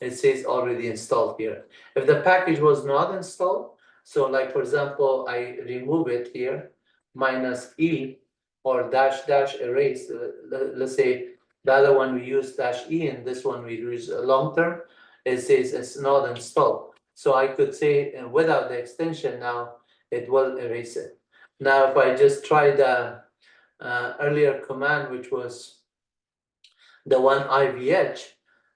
it says already installed here. If the package was not installed, so like for example, I remove it here, minus E, or dash erase, let's say the other one we use dash E, and this one we use long term, it says it's not installed. So I could say without the extension now, it will erase it. Now, if I just try the earlier command, which was the one IVH,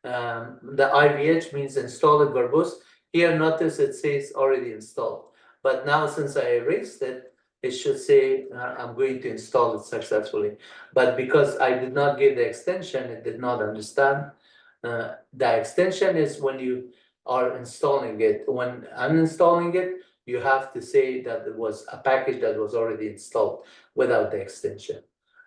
the IVH means installed verbose. Here, notice it says already installed. But now, since I erased it, it should say I'm going to install it successfully. But because I did not give the extension, it did not understand. The extension is when you are installing it. When uninstalling it, you have to say that it was a package that was already installed without the extension.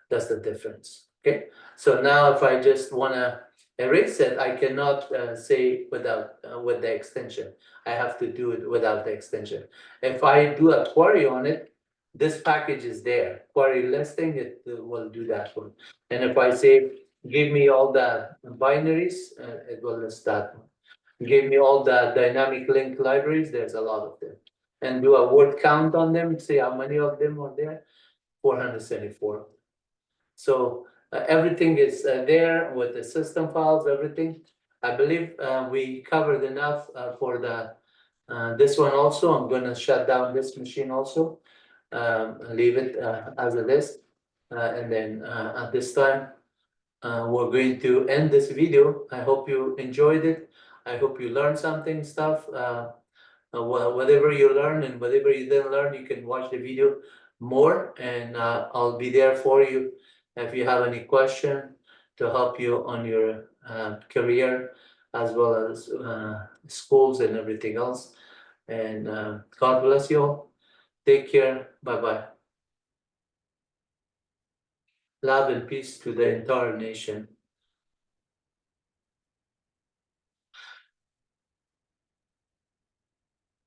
That's the difference. Okay. So now, if I just want to erase it, I cannot say without with the extension. I have to do it without the extension. If I do a query on it, this package is there. Query listing, it will do that one. And if I say, give me all the binaries, it will list that one. Give me all the dynamic link libraries, there's a lot of them. And do a word count on them, see how many of them are there, 474. So everything is there with the system files, everything. I believe we covered enough for the this one also. I'm going to shut down this machine also, leave it as it is. And then at this time, we're going to end this video. I hope you enjoyed it. I hope you learned something stuff. Whatever you learn and whatever you didn't learn, you can watch the video more, and I'll be there for you if you have any question to help you on your career as well as schools and everything else. And God bless you all. Take care. Bye-bye. Love and peace to the entire nation.